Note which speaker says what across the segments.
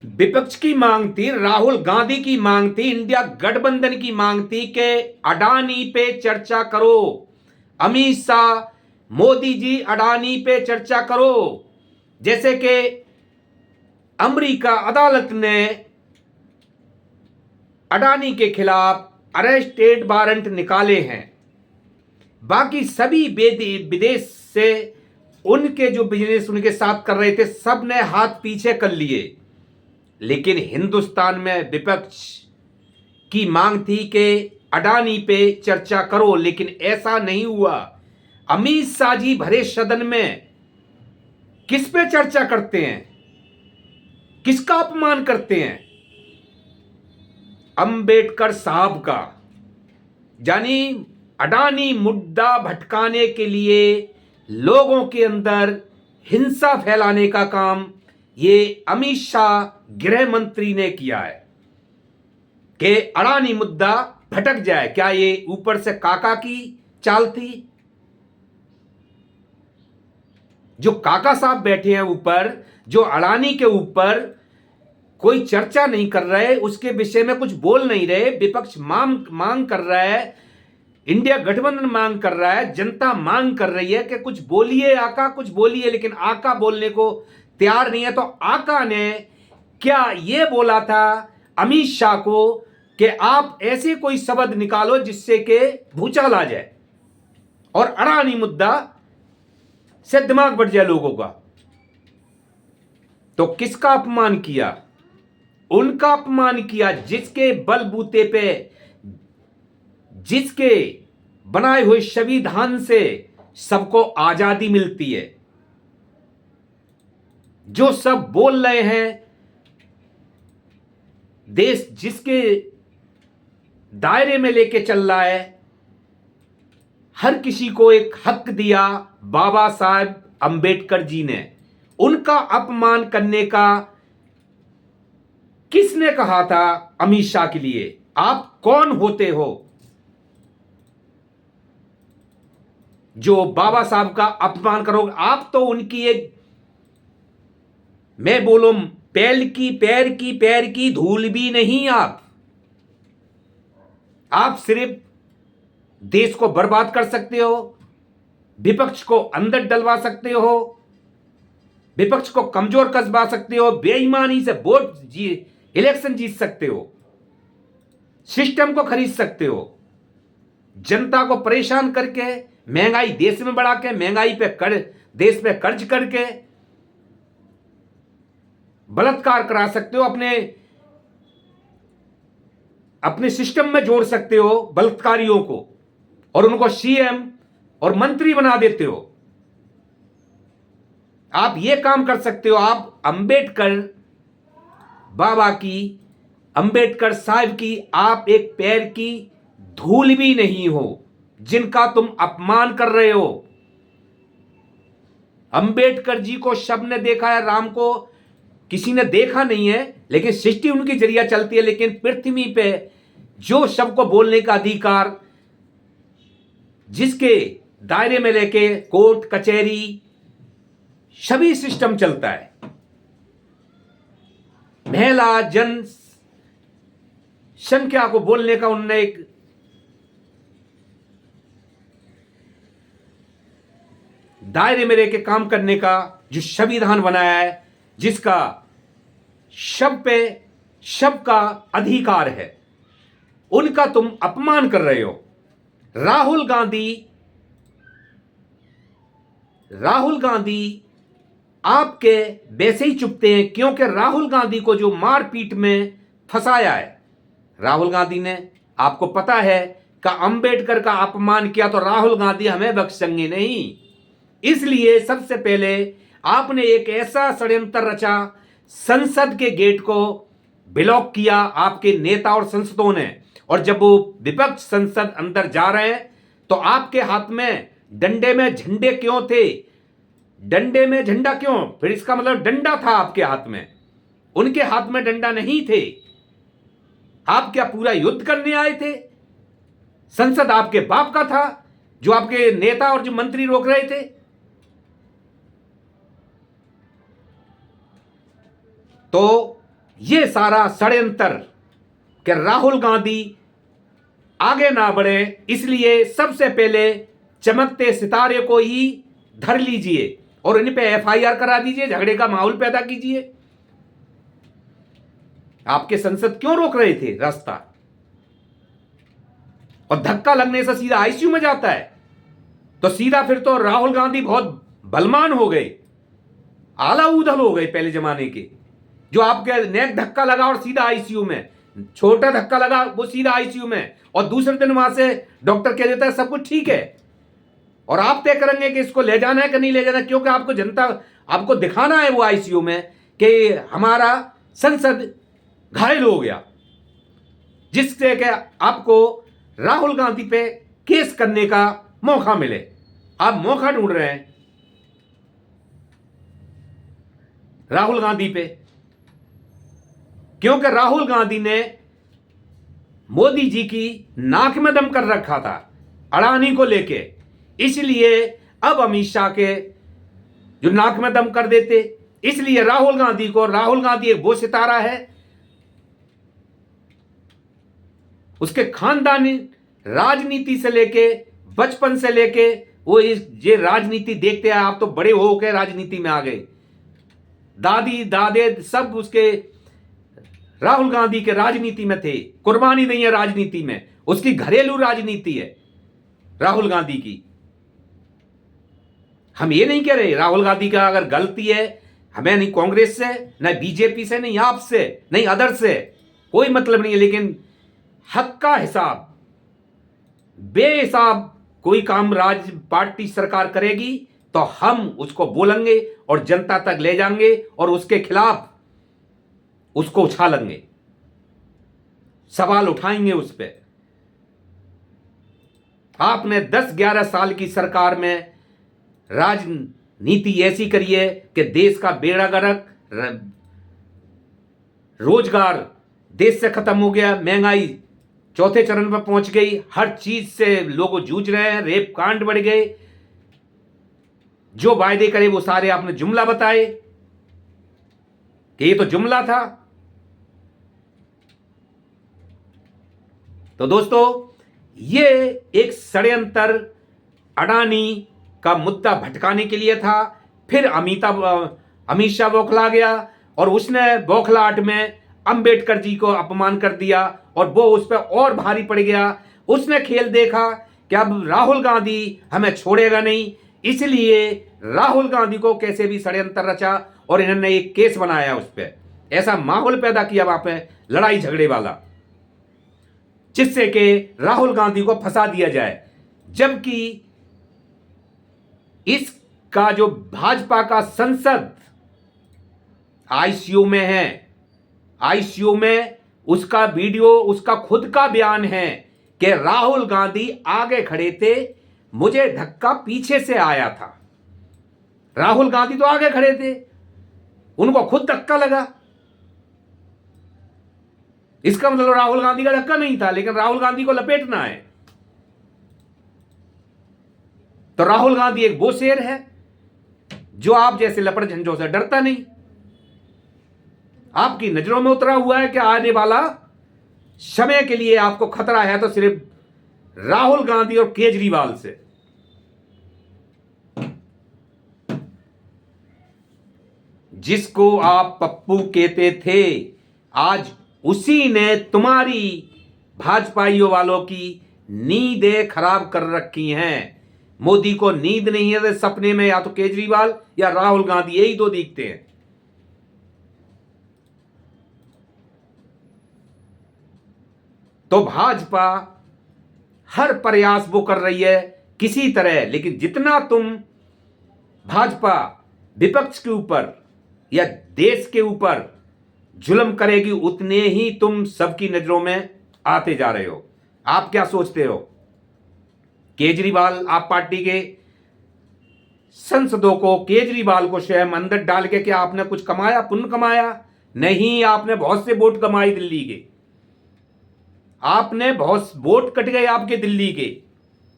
Speaker 1: विपक्ष की मांग थी, राहुल गांधी की मांग थी, इंडिया गठबंधन की मांग थी कि अडानी पे चर्चा करो। अमित शाह, मोदी जी, अडानी पे चर्चा करो। जैसे कि अमेरिका अदालत ने अडानी के खिलाफ अरेस्टेड वारंट निकाले हैं। बाकी सभी विदेश से उनके जो बिजनेस उनके साथ कर रहे थे, सब ने हाथ पीछे कर लिए। लेकिन हिंदुस्तान में विपक्ष की मांग थी कि अडानी पे चर्चा करो, लेकिन ऐसा नहीं हुआ। अमित शाह जी भरे सदन में किस पे चर्चा करते हैं, किसका अपमान करते हैं? अंबेडकर साहब का। यानी अडानी मुद्दा भटकाने के लिए लोगों के अंदर हिंसा फैलाने का काम ये अमित शाह गृह मंत्री ने किया है कि अडानी मुद्दा भटक जाए। क्या ये ऊपर से काका की चाल थी? जो काका साहब बैठे हैं ऊपर, जो अडानी के ऊपर कोई चर्चा नहीं कर रहे, उसके विषय में कुछ बोल नहीं रहे, विपक्ष मांग कर रहा है, इंडिया गठबंधन मांग कर रहा है, जनता मांग कर रही है कि कुछ बोलिए आका, कुछ बोलिए। लेकिन आका बोलने को तैयार नहीं है। तो आका ने क्या ये बोला था अमित शाह को कि आप ऐसे कोई शब्द निकालो जिससे कि भूचाल आ जाए और अडानी मुद्दा से दिमाग बढ़ जाए लोगों का। तो किसका अपमान किया? उनका अपमान किया जिसके बलबूते पे, जिसके बनाए हुए संविधान से सबको आजादी मिलती है। जो सब बोल रहे हैं, देश जिसके दायरे में लेके चल रहा है, हर किसी को एक हक दिया बाबा साहब अंबेडकर जी ने। उनका अपमान करने का किसने कहा था अमित शाह के लिए? आप कौन होते हो जो बाबा साहब का अपमान करोगे? आप तो उनकी एक, मैं बोलूं, पैर की धूल भी नहीं। आप सिर्फ देश को बर्बाद कर सकते हो, विपक्ष को अंदर डलवा सकते हो, विपक्ष को कमजोर कसबा सकते हो, बेईमानी से इलेक्शन जीत सकते हो, सिस्टम को खरीद सकते हो, जनता को परेशान करके, महंगाई देश में बढ़ा के, महंगाई पे देश पे कर्ज करके बलात्कार करा सकते हो, अपने सिस्टम में जोड़ सकते हो बलात्कारियों को और उनको सीएम और मंत्री बना देते हो। आप ये काम कर सकते हो। आप अंबेडकर बाबा की, अंबेडकर साहब की आप एक पैर की धूल भी नहीं हो, जिनका तुम अपमान कर रहे हो। अंबेडकर जी को सबने देखा है, राम को किसी ने देखा नहीं है, लेकिन सृष्टि उनकी जरिया चलती है। लेकिन पृथ्वी पे जो सबको बोलने का अधिकार, जिसके दायरे में लेके कोर्ट कचहरी सभी सिस्टम चलता है, महिला जन संख्या को बोलने का उनने एक दायरे में लेके काम करने का जो संविधान बनाया है, जिसका सबका अधिकार है, उनका तुम अपमान कर रहे हो। राहुल गांधी आपके वैसे ही चुपते हैं, क्योंकि राहुल गांधी को जो मारपीट में फंसाया है, राहुल गांधी ने, आपको पता है, का अंबेडकर का अपमान किया, तो राहुल गांधी हमें बख्शेंगे नहीं। इसलिए सबसे पहले आपने एक ऐसा षड्यंत्र रचा, संसद के गेट को ब्लॉक किया आपके नेता और सांसदों ने। और जब वो विपक्ष संसद अंदर जा रहे हैं तो आपके हाथ में डंडे में झंडे क्यों थे? डंडे में झंडा क्यों? फिर इसका मतलब डंडा था आपके हाथ में, उनके हाथ में डंडा नहीं थे। आप क्या पूरा युद्ध करने आए थे? संसद आपके बाप का था, जो आपके नेता और जो मंत्री रोक रहे थे। तो ये सारा षड्यंत्र कि राहुल गांधी आगे ना बढ़े, इसलिए सबसे पहले चमकते सितारे को ही धर लीजिए और इन पे एफआईआर करा दीजिए, झगड़े का माहौल पैदा कीजिए। आपके संसद क्यों रोक रहे थे रास्ता? और धक्का लगने से सीधा आईसीयू में जाता है तो सीधा फिर तो राहुल गांधी बहुत बलवान हो गए, आला उदल हो गए पहले जमाने के, जो आपके नेक धक्का लगा और सीधा आईसीयू में, छोटा धक्का लगा वो सीधा आईसीयू में, और दूसरे दिन वहां से डॉक्टर कह देता है सब कुछ ठीक है, और आप तय करेंगे कि इसको ले जाना है कि नहीं ले जाना, क्योंकि आपको जनता, आपको दिखाना है वो आईसीयू में कि हमारा संसद घायल हो गया, जिससे कि आपको राहुल गांधी पे केस करने का मौका मिले। आप मौका ढूंढ रहे हैं राहुल गांधी पे, क्योंकि राहुल गांधी ने मोदी जी की नाक में दम कर रखा था अडानी को लेके, इसलिए अब अमित शाह के जो नाक में दम कर देते, इसलिए राहुल गांधी को, राहुल गांधी एक वो सितारा है, उसके खानदानी राजनीति से लेके, बचपन से लेके वो ये राजनीति देखते हैं। आप तो बड़े हो के राजनीति में आ गए, दादी दादे सब उसके राहुल गांधी के राजनीति में थे, कुर्बानी नहीं है राजनीति में, उसकी घरेलू राजनीति है राहुल गांधी की। हम ये नहीं कह रहे राहुल गांधी का अगर गलती है, हमें नहीं कांग्रेस से, नहीं बीजेपी से, नहीं आपसे, नहीं अदर से कोई मतलब नहीं है, लेकिन हक का हिसाब, बेहिसाब कोई काम राज पार्टी सरकार करेगी तो हम उसको बोलेंगे और जनता तक ले जाएंगे और उसके खिलाफ उसको उछालेंगे, सवाल उठाएंगे उस पर। आपने 10-11 साल की सरकार में राजनीति ऐसी करी है कि देश का बेड़ा गर्क, रोजगार देश से खत्म हो गया, महंगाई चौथे चरण पर पहुंच गई, हर चीज से लोग जूझ रहे हैं, रेप कांड बढ़ गए, जो वायदे करे वो सारे आपने जुमला बताए कि ये तो जुमला था। तो दोस्तों, ये एक षड्यंत्र अडानी का मुद्दा भटकाने के लिए था। फिर अमित शाह बौखला गया और उसने बौखलाहट में अंबेडकर जी को अपमान कर दिया और वो उस पर और भारी पड़ गया। उसने खेल देखा कि अब राहुल गांधी हमें छोड़ेगा नहीं, इसलिए राहुल गांधी को कैसे भी षड्यंत्र रचा और इन्होंने एक केस बनाया उस पर, ऐसा माहौल पैदा किया वहां पे लड़ाई झगड़े वाला, जिससे कि राहुल गांधी को फंसा दिया जाए। जबकि इसका जो भाजपा का संसद आईसीयू में है, आईसीयू में उसका वीडियो, उसका खुद का बयान है कि राहुल गांधी आगे खड़े थे, मुझे धक्का पीछे से आया था। राहुल गांधी तो आगे खड़े थे, उनको खुद धक्का लगा। इसका मतलब राहुल गांधी का धक्का नहीं था, लेकिन राहुल गांधी को लपेटना है। तो राहुल गांधी एक वो शेर है जो आप जैसे लपड़ झंझों से डरता नहीं, आपकी नजरों में उतरा हुआ है कि आने वाला समय के लिए आपको खतरा है तो सिर्फ राहुल गांधी और केजरीवाल से। जिसको आप पप्पू कहते थे, आज उसी ने तुम्हारी भाजपाइयों वालों की नींदें खराब कर रखी हैं। मोदी को नींद नहीं है, सपने में या तो केजरीवाल या राहुल गांधी, यही दो दिखते हैं। तो भाजपा हर प्रयास वो कर रही है किसी तरह, लेकिन जितना तुम भाजपा विपक्ष के ऊपर या देश के ऊपर जुल्म करेगी, उतने ही तुम सबकी नजरों में आते जा रहे हो। आप क्या सोचते हो? केजरीवाल, आप पार्टी के सांसदों को, केजरीवाल को स्वयं अंदर डाल के क्या आपने कुछ कमाया, पुण्य कमाया? नहीं, आपने बहुत से वोट कमाए दिल्ली के, आपने बहुत वोट कट गए आपके दिल्ली के।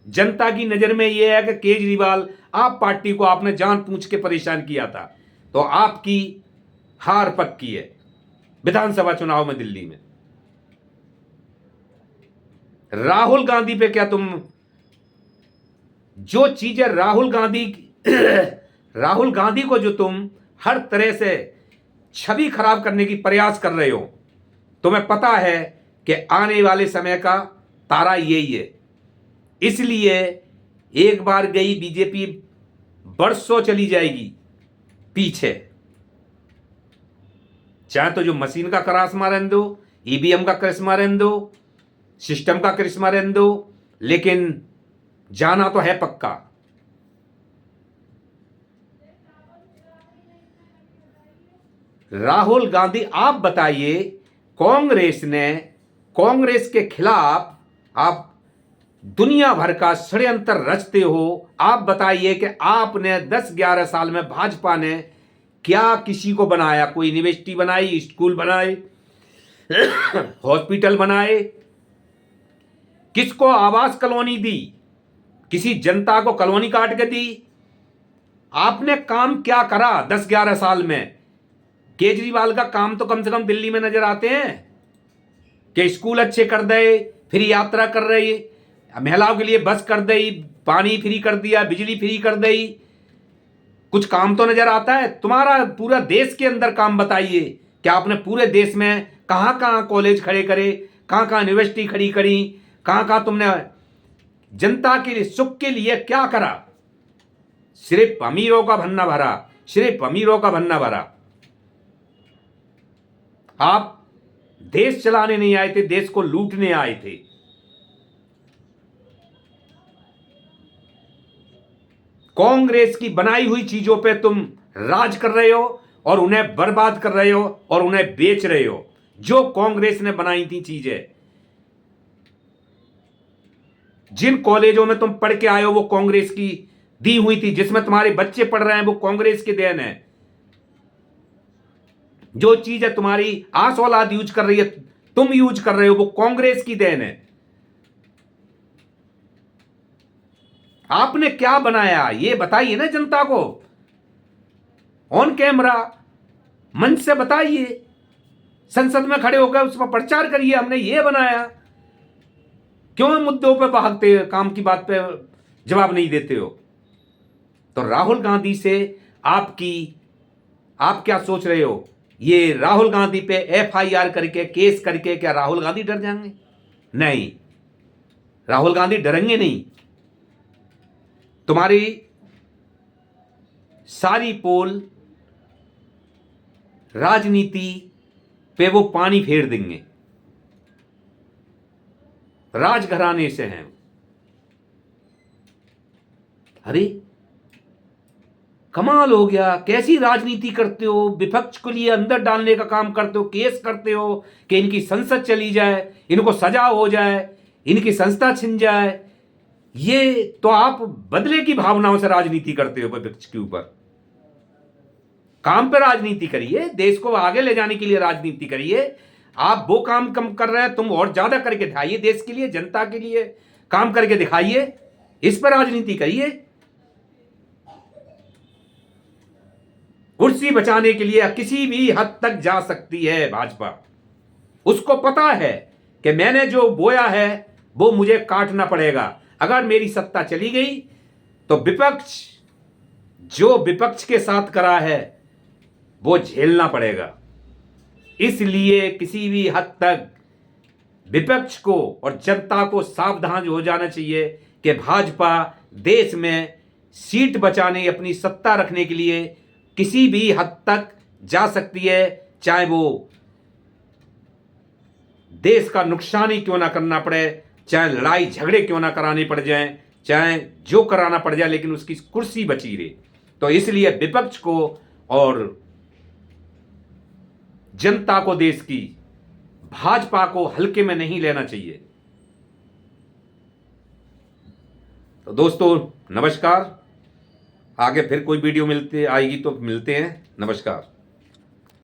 Speaker 1: जनता की नजर में यह है कि केजरीवाल, आप पार्टी को आपने जान पूछ के परेशान किया था, तो आपकी हार पक्की है। विधानसभा चुनाव में दिल्ली में। राहुल गांधी पे क्या तुम, जो चीजें राहुल गांधी को जो तुम हर तरह से छवि खराब करने की प्रयास कर रहे हो, तुम्हें पता है कि आने वाले समय का तारा यही है। इसलिए एक बार गई बीजेपी बरसों चली जाएगी पीछे। चाहे तो जो मशीन का करिश्मा रहने दो, ईवीएम का करिश्मा रहने दो, सिस्टम का करिश्मा रहने दो, लेकिन जाना तो है पक्का। राहुल गांधी, आप बताइए, कांग्रेस के खिलाफ आप दुनिया भर का षड्यंत्र रचते हो। आप बताइए कि आपने 10-11 साल में भाजपा ने क्या किसी को बनाया? कोई यूनिवर्सिटी बनाई, स्कूल बनाए, हॉस्पिटल बनाए? किसको आवास कॉलोनी दी? किसी जनता को कॉलोनी काट के दी? आपने काम क्या करा 10-11 साल में? केजरीवाल का काम तो कम से कम दिल्ली में नजर आते हैं कि स्कूल अच्छे कर दे, फ्री यात्रा कर रही, महिलाओं के लिए बस कर दी, पानी फ्री कर दिया, बिजली फ्री कर दी। कुछ काम तो नजर आता है? तुम्हारा पूरा देश के अंदर काम बताइए कि आपने पूरे देश में कहां कहां कॉलेज खड़े करे, कहां कहां यूनिवर्सिटी खड़ी करी, कहां कहां तुमने जनता के लिए, सुख के लिए क्या करा? सिर्फ अमीरों का भन्ना भरा, सिर्फ अमीरों का भन्ना भरा। आप देश चलाने नहीं आए थे, देश को लूटने आए थे। कांग्रेस की बनाई हुई चीजों पे तुम राज कर रहे हो और उन्हें बर्बाद कर रहे हो और उन्हें बेच रहे हो। जो कांग्रेस ने बनाई थी चीजें, जिन कॉलेजों में तुम पढ़ के आए हो वो कांग्रेस की दी हुई थी, जिसमें तुम्हारे बच्चे पढ़ रहे हैं वो कांग्रेस की देन है। जो चीज है तुम्हारी आस औलाद यूज कर रही है, तुम यूज कर रहे हो, वो कांग्रेस की देन है। आपने क्या बनाया ये बताइए ना जनता को, ऑन कैमरा मंच से बताइए, संसद में खड़े होकर उस पर प्रचार करिए, हमने ये बनाया। क्यों मुद्दों पे भागते हो, काम की बात पे जवाब नहीं देते हो? तो राहुल गांधी से आप क्या सोच रहे हो? ये राहुल गांधी पे एफआईआर करके, केस करके क्या राहुल गांधी डर जाएंगे? नहीं, राहुल गांधी डरेंगे नहीं। तुम्हारी सारी पोल राजनीति पे वो पानी फेर देंगे। राजघराने से हैं। अरे कमाल हो गया, कैसी राजनीति करते हो? विपक्ष को लिए अंदर डालने का काम करते हो, केस करते हो कि इनकी संसद चली जाए, इनको सजा हो जाए, इनकी संस्था छिन जाए। ये तो आप बदले की भावनाओं से राजनीति करते हो विपक्ष के ऊपर। काम पे राजनीति करिए, देश को आगे ले जाने के लिए राजनीति करिए। आप वो काम कम कर रहे हैं, तुम और ज्यादा करके दिखाइए, देश के लिए, जनता के लिए काम करके दिखाइए, इस पर राजनीति करिए। कुर्सी बचाने के लिए किसी भी हद तक जा सकती है भाजपा। उसको पता है कि मैंने जो बोया है वो मुझे काटना पड़ेगा। अगर मेरी सत्ता चली गई तो विपक्ष के साथ करा है वो झेलना पड़ेगा। इसलिए किसी भी हद तक विपक्ष को और जनता को सावधान हो जाना चाहिए कि भाजपा देश में सीट बचाने, अपनी सत्ता रखने के लिए किसी भी हद तक जा सकती है, चाहे वो देश का नुकसान ही क्यों ना करना पड़े, चाहे लड़ाई झगड़े क्यों ना कराने पड़ जाएं, चाहे जो कराना पड़ जाए, लेकिन उसकी कुर्सी बची रहे। तो इसलिए विपक्ष को और जनता को, देश की भाजपा को हल्के में नहीं लेना चाहिए। तो दोस्तों नमस्कार, आगे फिर कोई वीडियो आएगी तो मिलते हैं। नमस्कार।